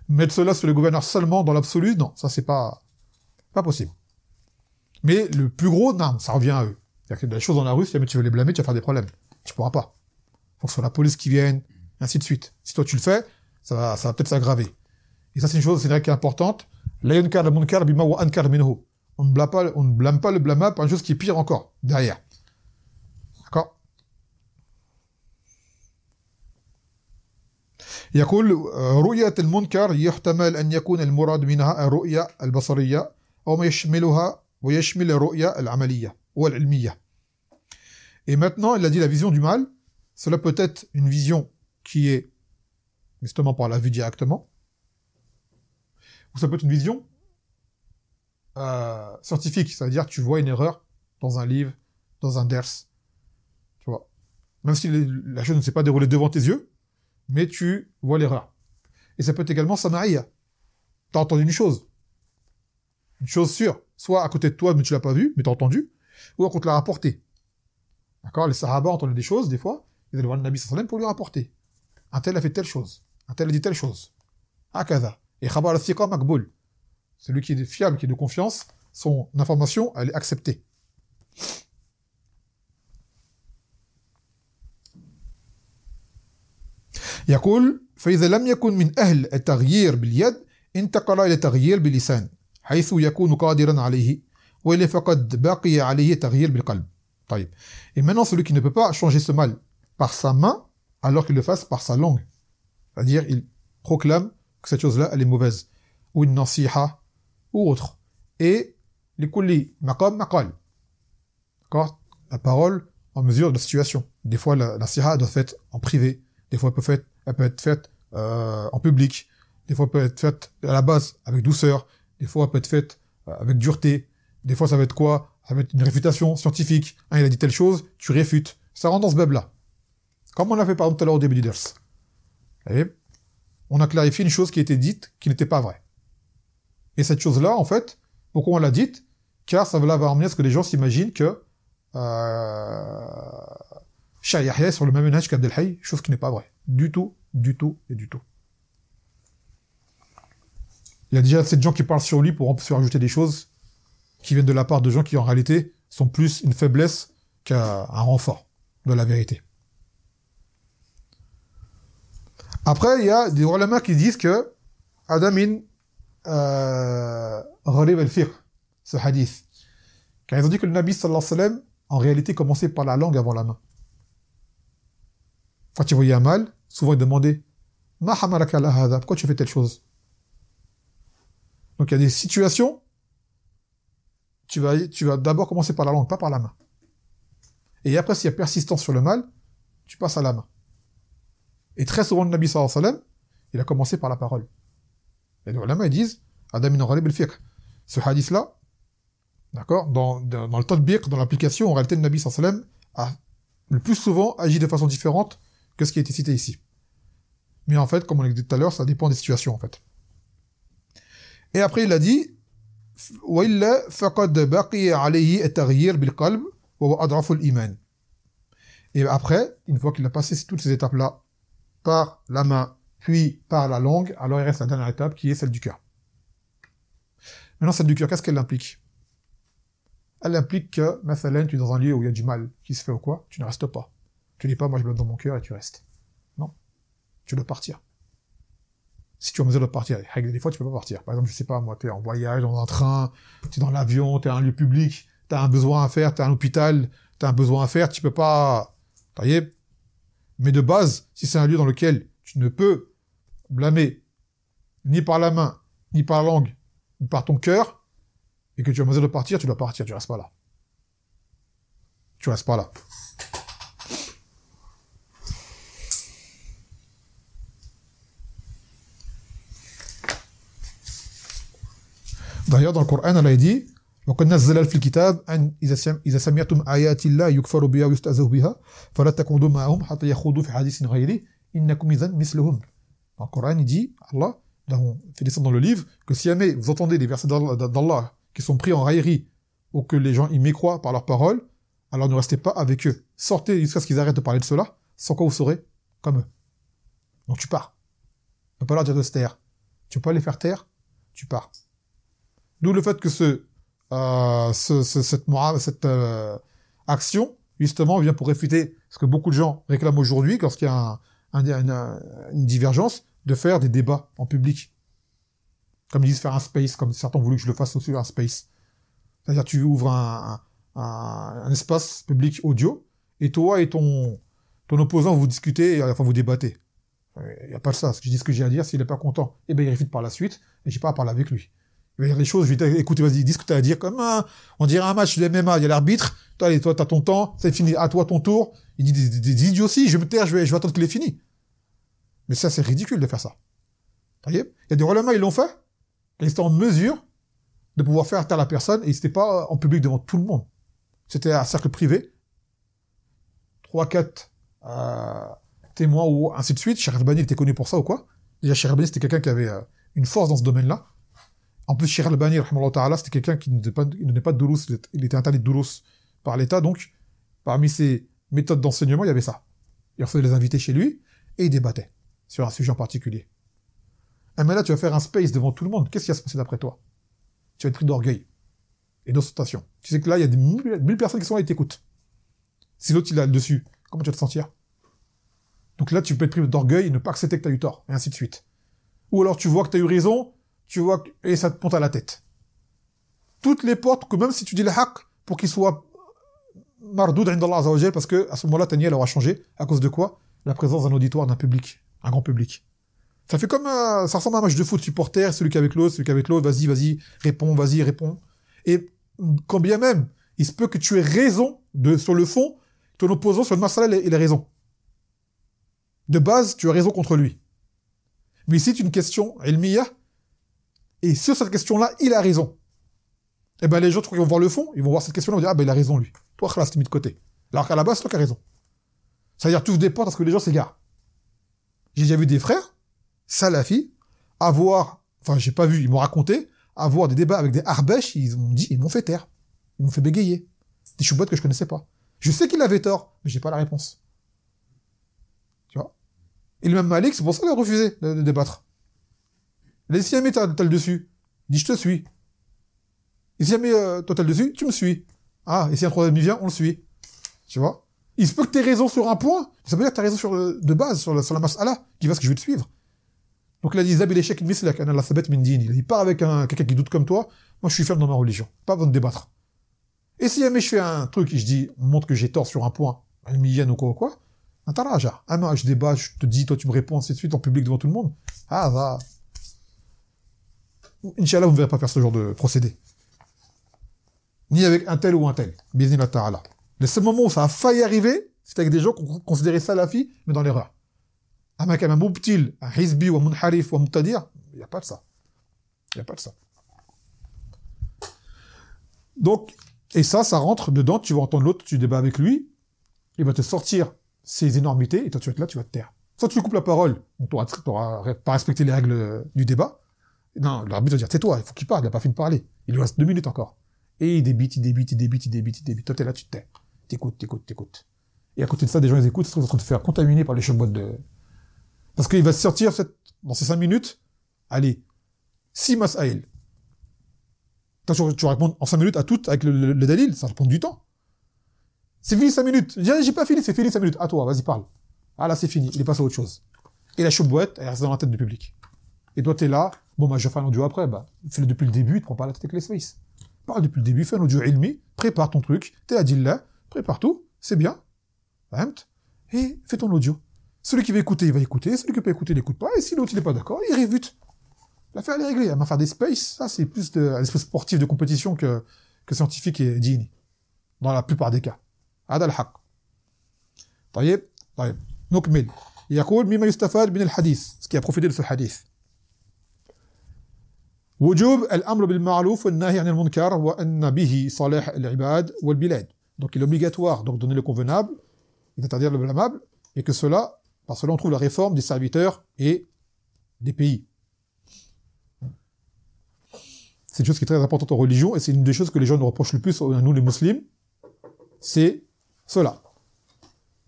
Mettre cela sur les gouverneurs seulement dans l'absolu, non, ça c'est pas possible. Mais le plus gros, non, ça revient à eux. C'est-à-dire qu'il y a des choses dans la rue, si jamais tu veux les blâmer, tu vas faire des problèmes. Tu pourras pas. Faut que ce soit la police qui vienne, ainsi de suite. Si toi tu le fais, ça va peut-être s'aggraver. Et ça c'est une chose, c'est vrai qui est importante. La yunkar al munkar bima wa ankar minhu. On ne blâme pas le blâmable par une chose qui est pire encore, derrière. D'accord? يقول رؤية المنكر يحتمل أن يكون المراد منها الرؤية البصرية أو ما يشملها ويشمل الرؤية العملية ou العلمية. Et maintenant, il a dit la vision du mal, cela peut être une vision qui est justement par la vue directement, ou ça peut être une vision scientifique, ça veut dire que tu vois une erreur dans un livre, dans un ders, tu vois. Même si la chose ne s'est pas déroulée devant tes yeux, mais tu vois l'erreur. Et ça peut être également samaïa. Tu as entendu une chose sûre, soit à côté de toi, mais tu l'as pas vue, mais tu as entendu, ou qu'on te l'a rapporté. D'accord? Les sahaba entendaient des choses, des fois, ils allaient voir le Nabi sallallahu alayhi wa sallam pour lui rapporter. Un tel a fait telle chose, un tel a dit telle chose. Akada. Et khabar al-thiqa makboul. Celui qui est fiable, qui est de confiance, son information, elle est acceptée. يقول فإذا لم يكن من أهل التغيير باليد انتقل إلى التغيير باللسان حيث يكون قادرا عليه وإلا فقد بقي عليه تغيير بالقلب. طيب. Et maintenant celui qui ne peut pas changer ce mal par sa main alors qu'il le fasse par sa langue. C'est-à-dire il proclame que cette chose-là elle est mauvaise ou une nasiha ou autre. Et likulli maqam maqal. D'accord? La parole en mesure de la situation. Des fois la nasiha doit être faite en privé, des fois elle peut être faite en public, des fois elle peut être faite à la base avec douceur, des fois elle peut être faite avec dureté, des fois ça va être quoi? Ça va être une réfutation scientifique. Il a dit telle chose, tu réfutes. Ça rentre dans ce bab-là. Comme on l'a fait par exemple tout à l'heure au début du ders. Vous voyez? On a clarifié une chose qui était dite, qui n'était pas vraie. Et cette chose-là, en fait, pourquoi on l'a dite? Car ça va amener à ce que les gens s'imaginent que Cheikh Yahya est sur le même manhaj qu'Abdel Hayy, chose qui n'est pas vraie. Du tout, du tout et du tout. Il y a déjà assez de gens qui parlent sur lui pour se rajouter des choses qui viennent de la part de gens qui en réalité sont plus une faiblesse qu'un renfort de la vérité. Après, il y a des ulama qui disent que Adamin gharib al-fiqh, ce hadith. Car ils ont dit que le Nabi sallallahu alayhi wa sallam, en réalité, commençait par la langue avant la main. Quand il voyait un mal, souvent il demandait Ma hamalaka ala hadha, pourquoi tu fais telle chose? Donc il y a des situations, tu vas d'abord commencer par la langue, pas par la main. Et après, s'il y a persistance sur le mal, tu passes à la main. Et très souvent, le Nabi sallallahu alayhi wa sallam, il a commencé par la parole. Et les ulama, ils disent, Adamin gharib al-fiqh. Ce hadith-là, d'accord, dans le tatbiq, dans l'application, en réalité, le Nabi sallallahu alayhi wa sallam a le plus souvent agi de façon différente que ce qui a été cité ici. Mais en fait, comme on l'a dit tout à l'heure, ça dépend des situations, en fait. Et après, il a dit, وَإِلَّا فَقَدْ بَقِيَ عَلَيْهِ التَّغْيِيرُ بِالْقَلْبِ وَهُوَ أَضْعَفُ الْإِيمَانِ. Et après, une fois qu'il a passé toutes ces étapes-là, par la main, puis par la langue, alors il reste la dernière étape qui est celle du cœur. Maintenant, celle du cœur, qu'est-ce qu'elle implique? Elle implique que, mathalan, tu es dans un lieu où il y a du mal qui se fait ou quoi, tu ne restes pas. Tu dis pas, moi je bloque dans mon cœur et tu restes. Non. Tu dois partir. Si tu es en mesure de partir, des fois tu peux pas partir. Par exemple, je sais pas, moi, tu es en voyage, dans un train, tu es dans l'avion, tu es à un lieu public, tu as un besoin à faire, tu es à un hôpital, tu as un besoin à faire, tu peux pas... Vous voyez? Mais de base, si c'est un lieu dans lequel tu ne peux blâmer ni par la main, ni par la langue, ni par ton cœur, et que tu as besoin de partir, tu dois partir, tu restes pas là. Tu restes pas là. D'ailleurs, dans le Coran, Allah dit وَقَدْ نَزَّلَ فِي الْكِتَابِ أَنْ إِذَا سَمِعْتُمْ آيَاتِ اللَّهِ يُكْفَرُ بِهَا وَيُسْتَهْزَأُ بِهَا فَلَا تَقْعُدُوا مَعَهُمْ حَتَّى يَخُوضُوا فِي حَدِيثٍ غَيْرِهِ إِنَّكُمْ إِذًا مِثْلُهُمْ. Dans le Coran, il dit, Allah, là on fait descendre dans le livre, que si jamais vous entendez des versets d'Allah qui sont pris en raillerie, ou que les gens y mécroient par leurs paroles, alors ne restez pas avec eux. Sortez jusqu'à ce qu'ils arrêtent de parler de cela, sans quoi vous serez comme eux. Donc tu pars. Tu ne peux pas leur dire de se taire. Tu ne peux pas les faire taire, tu pars. D'où le fait que cette action, justement, vient pour réfuter ce que beaucoup de gens réclament aujourd'hui, lorsqu'il y a une divergence, de faire des débats en public. Comme ils disent faire un space, comme certains ont voulu que je le fasse aussi, un space. C'est-à-dire tu ouvres un espace public audio, et toi et ton opposant, vous discutez, et à la fin vous débattez. Il n'y a pas de ça. Je dis ce que j'ai à dire, s'il n'est pas content, eh ben il réfute par la suite, et j'ai pas à parler avec lui. Il va dire les choses, je vais écouter, vas-y, dis ce que tu as à dire, comme on dirait un match de MMA, il y a l'arbitre, toi, t'as ton temps, c'est fini, à toi ton tour, il dit des idioties, je vais me taire, je vais attendre qu'il ait fini. Mais ça, c'est ridicule de faire ça. Il y a des ulama, ils l'ont fait, et ils étaient en mesure de pouvoir faire taire la personne, et c'était pas en public devant tout le monde. C'était un cercle privé, 3-4 témoins ou ainsi de suite. Cheikh Albani était connu pour ça ou quoi. Déjà, Cheikh Albani, c'était quelqu'un qui avait une force dans ce domaine-là. En plus, Cheikh Albani, rahimahullah ta'ala, c'était quelqu'un qui ne donnait pas de doulos, il était interdit de doulos par l'État, donc, parmi ses méthodes d'enseignement, il y avait ça. Il recevait les invités chez lui, et il débattait sur un sujet en particulier. Mais là, tu vas faire un space devant tout le monde, qu'est-ce qui va se passer d'après toi? Tu vas être pris d'orgueil et d'ostentation. Tu sais que là, il y a des 1000 personnes qui sont là et t'écoutent. Si l'autre, il a le dessus, comment tu vas te sentir? Donc là, tu peux être pris d'orgueil et ne pas accepter que tu as eu tort, et ainsi de suite. Ou alors, tu vois que tu as eu raison, et ça te monte à la tête. Toutes les portes, que même si tu dis le haqq, pour qu'il soit mardoud indallah azza wa jal, parce que à ce moment-là, ta niyyah aura changé. À cause de quoi? La présence d'un auditoire, d'un public, un grand public. Ça fait comme ça ressemble à un match de foot supporter, celui qui est avec l'autre, vas-y, réponds. Et quand bien même, il se peut que tu aies raison sur le fond, ton opposant sur le masala, il a raison. De base, tu as raison contre lui. Mais ici, c'est une question ilmiya, et sur cette question-là, il a raison. Et ben les gens, quand ils vont voir le fond, ils vont voir cette question-là, ils vont dire, ah ben il a raison lui. Toi, khalas, t'es mis de côté. Alors qu'à la base, c'est toi qui as raison. C'est-à-dire, tu ouvres des portes parce que les gens s'égarent. J'ai déjà vu des frères, salafis, j'ai pas vu, ils m'ont raconté, avoir des débats avec des arbèches, ils m'ont fait taire. Ils m'ont fait bégayer. Des choubottes que je connaissais pas. Je sais qu'il avait tort, mais j'ai pas la réponse. Tu vois? Et le même Malik, c'est pour ça qu'il a refusé de débattre. Et si jamais t'as le dessus, il dit je te suis. Et si jamais toi t'as le dessus, tu me suis. Ah, et si un troisième vient, on le suit. Tu vois? Il se peut que t'aies raison sur un point, ça veut dire que t'as raison de base, sur la mas'ala, qui va ce que je vais te suivre. Donc là, il dit Zabil Eshek Mislak, Ana la Sabet Min Din. Il part avec quelqu'un qui doute comme toi, moi je suis ferme dans ma religion. Pas besoin de débattre. Et si jamais je fais un truc et je dis, on montre que j'ai tort sur un point, al-Miyan ou quoi, un taraja. Je débat, je te dis, toi tu me réponds, ainsi de suite, en public devant tout le monde. Ah, va. Inch'Allah, vous ne verrez pas faire ce genre de procédé. Ni avec un tel ou un tel. Biznillah ta'ala. Le seul moment où ça a failli arriver, c'est avec des gens qu'on considérait salafis, mais dans l'erreur. Un mec, un moubtil, un hizbi, ou un munharif, ou un mutadir, il n'y a pas de ça. Il n'y a pas de ça. Donc, et ça rentre dedans, tu vas entendre l'autre, tu débats avec lui, il va te sortir ses énormités, et toi tu vas être là, tu vas te taire. Soit tu lui coupes la parole, donc tu n'auras pas respecté les règles du débat. Non, l'arbitre va dire, tais-toi, il faut qu'il parle, il n'a pas fini de parler. Il lui reste 2 minutes encore. Et il débite. Toi, t'es là, tu te tais. T'écoutes. Et à côté de ça, des gens, ils écoutent, ils sont en train de te faire contaminer par les choubottes de... Parce qu'il va se sortir, dans ces 5 minutes, allez, 6 mas'aïl. Tu vas répondre en 5 minutes à toutes, avec le dalil, ça va prendre du temps. C'est fini 5 minutes. J'ai pas fini, c'est fini 5 minutes. À toi, vas-y, parle. Ah là, c'est fini, il est passé à autre chose. Et la choubouette, elle reste dans la tête du public. Et toi, t'es là, je vais faire un audio après, fais-le depuis le début, tu prends pas la tête avec les spaces. Parle depuis le début, fais un audio ilmi, prépare ton truc, t'es à Dillah, prépare tout, c'est bien. Et fais ton audio. Celui qui va écouter, il va écouter, celui qui peut écouter, il n'écoute pas, et si l'autre, il est pas d'accord, il révute. L'affaire, elle est réglée. Elle va faire des space, ça, c'est plus de l'esprit sportif de compétition que scientifique et dini. Dans la plupart des cas. هذا الحق. طيب. نكمل. يقول مما يستفاد من الحديث. Ce qui a profité de ce hadith. وجوب الأمر بالمعروف والنهي عن المنكر وأن به صلاح العباد والبلاد. Donc il est obligatoire donc donner le convenable et d'interdire le blâmable et que cela, par cela on trouve la réforme des serviteurs et des pays. C'est une chose qui est très importante en religion et c'est une des choses que les gens nous reprochent le plus à nous les musulmans, c'est cela,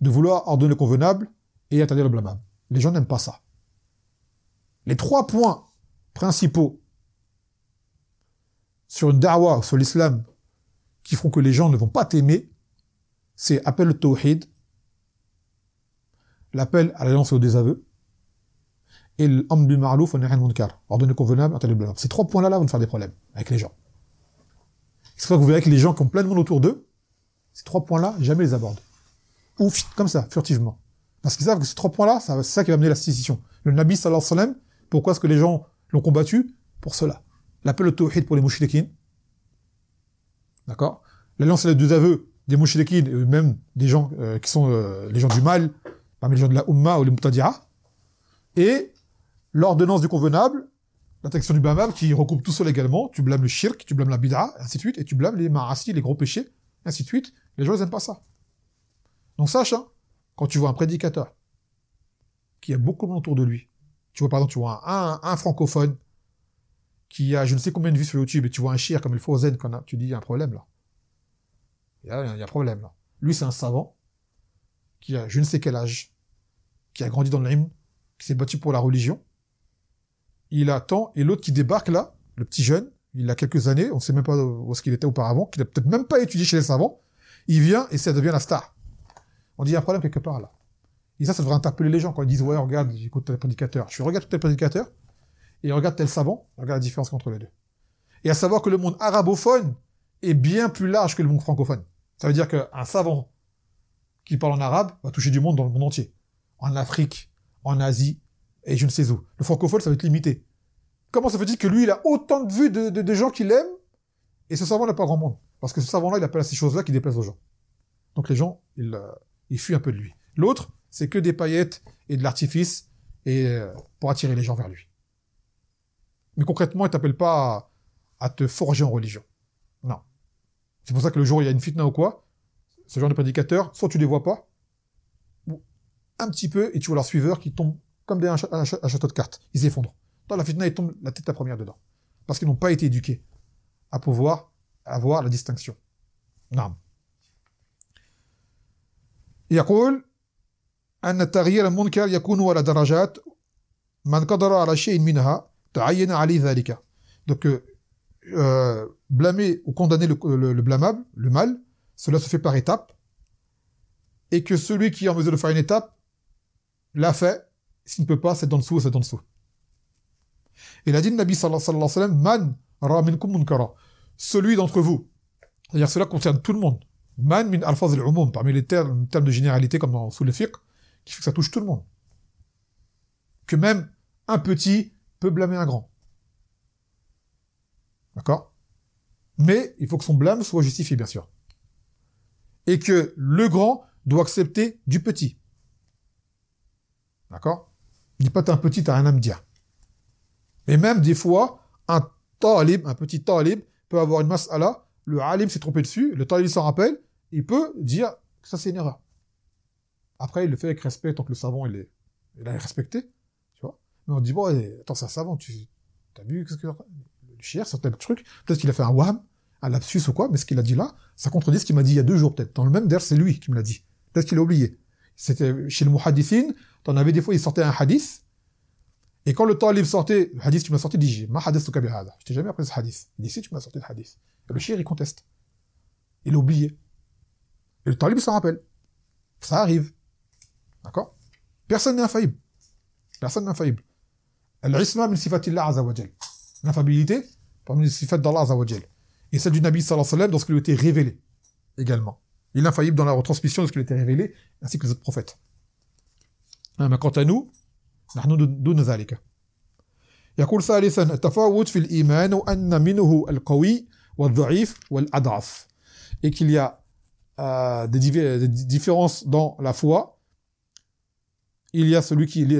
de vouloir ordonner le convenable et interdire le blâmable. Les gens n'aiment pas ça. Les 3 points principaux sur une da'wa, sur l'islam, qui feront que les gens ne vont pas t'aimer, c'est appel au tawhid, l'appel à l'alliance et au désaveu, et l'amr bil ma'ruf wa nahy anil munkar, ordonner le convenable, interdire le blâmable. Ces 3 points-là vont faire des problèmes avec les gens. C'est pour ça que vous verrez que les gens qui ont plein de monde autour d'eux, ces 3 points-là, jamais les abordent. Ou comme ça, furtivement. Parce qu'ils savent que ces 3 points-là, c'est ça qui va amener la scission. Le Nabi sallallahu alayhi wa sallam, pourquoi est-ce que les gens l'ont combattu? Pour cela. L'appel au tawhid pour les mouchriquines. D'accord? L'alliance et le désaveu des mouchriquines, et même des gens qui sont les gens du mal, parmi les gens de la Ummah ou les Muqtadi'a. Et l'ordonnance du convenable, l'interdiction du blâmable qui recoupe tout seul également. Tu blâmes le shirk, tu blâmes la bid'a, ainsi de suite, et tu blâmes les ma'asi, les gros péchés, ainsi de suite. Les gens, ils aiment pas ça. Donc sache, hein, quand tu vois un prédicateur qui a beaucoup de monde autour de lui, tu vois par exemple, tu vois un francophone qui a je ne sais combien de vues sur YouTube et tu vois un shir comme il faut Zen, tu dis il y a un problème là. Il y a un problème là. Lui c'est un savant qui a je ne sais quel âge, qui a grandi dans l'ilm, qui s'est battu pour la religion. Il attend et l'autre qui débarque là, le petit jeune, il a quelques années, on ne sait même pas où est-ce qu'il était auparavant, qu'il a peut-être même pas étudié chez les savants. Il vient et ça devient la star. On dit il y a un problème quelque part là. Et ça devrait interpeller les gens quand ils disent ouais regarde j'écoute tel prédicateur. Je regarde tel prédicateur et regarde tel savant. Regarde la différence entre les deux. Et à savoir que le monde arabophone est bien plus large que le monde francophone. Ça veut dire qu'un savant qui parle en arabe va toucher du monde dans le monde entier. En Afrique, en Asie et je ne sais où. Le francophone ça va être limité. Comment ça fait-il que lui il a autant de vues de gens qui l'aiment et ce savant n'a pas grand monde? Parce que ce savant là il appelle à ces choses là qui déplaisent aux gens. Donc les gens il fuit un peu de lui. L'autre, c'est que des paillettes et de l'artifice et pour attirer les gens vers lui. Mais concrètement, il t'appelle pas à te forger en religion. Non. C'est pour ça que le jour où il y a une fitna ou quoi, ce genre de prédicateurs, soit tu les vois pas, ou un petit peu, et tu vois leurs suiveurs qui tombent comme un château de cartes. Ils s'effondrent. Dans la fitna, ils tombent la tête la première dedans. Parce qu'ils n'ont pas été éduqués à pouvoir avoir la distinction. Non. يقول أن تغيير المنكر يكون على درجات من قدر على شيء منها تعين عليه ذلك. Donc blâmer ou condamner le blâmable, le mal, cela se fait par étapes et que celui qui est en mesure de faire une étape l'a fait, s'il ne peut pas, c'est dans le dessous, c'est dans le dessous. Il a dit le Nabi sallallahu alayhi wa sallam man ra minkum munkara, celui d'entre vous, c'est-à-dire cela concerne tout le monde. Man min alfaz al-umum, parmi les termes de généralité comme dans sous le fiqh, qui fait que ça touche tout le monde. Que même un petit peut blâmer un grand. D'accord? Mais il faut que son blâme soit justifié, bien sûr. Et que le grand doit accepter du petit. D'accord? Dis pas t'es un petit, t'as rien à me dire. Mais même des fois, un petit talib, peut avoir une mas'ala, le alim s'est trompé dessus, le talib s'en rappelle, il peut dire que ça c'est une erreur. Après, il le fait avec respect, tant que le savant il a respecté, tu vois. Mais on dit, bon, attends, c'est un savant, t'as vu ce que le chier, c'est tel truc, peut-être qu'il a fait un waham, un lapsus ou quoi, mais ce qu'il a dit là, ça contredit ce qu'il m'a dit il y a 2 jours peut-être. Dans le même der, c'est lui qui me l'a dit. Peut-être qu'il a oublié. C'était chez le muhaddithin, t'en avais des fois, il sortait un hadith, et quand le talib sortait, le hadith que tu m'as sorti, il dit, ma hadithuka bi hada. Je t'ai jamais appris ce hadith. Il dit, si, tu m'as sorti le hadith. Et le chier, il conteste. Il a oublié. Et le talib s'en rappelle. Ça arrive. D'accord? Personne n'est infaillible. Personne n'est infaillible. Al-isma min sifatillah azza wa jal. L'infaillibilité, parmi les sifat d'Allah azza wa jal. Et celle du Nabi sallallahu alayhi wa sallam dans ce qui lui a été révélé. Également. Il est infaillible dans la retransmission de ce qui lui a été révélé, ainsi que les autres prophètes. Mais quant à nous, نحن دون ذلك. يقول ثالثا التفاوت في الإيمان وأن منه القوي والضعيف والأضعف et qu'il y a des différences dans la foi. Il y a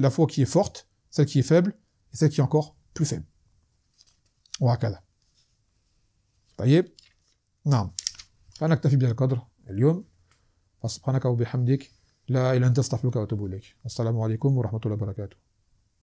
la foi qui est forte, celle qui est faible et celle qui est encore plus faible. وهكذا. طيب نعم فنكتفي بهذا القدر اليوم فسبحانك وبحمدك لا إله إلا أنت أستغفرك وأتوب إليك. السلام عليكم ورحمة الله وبركاته.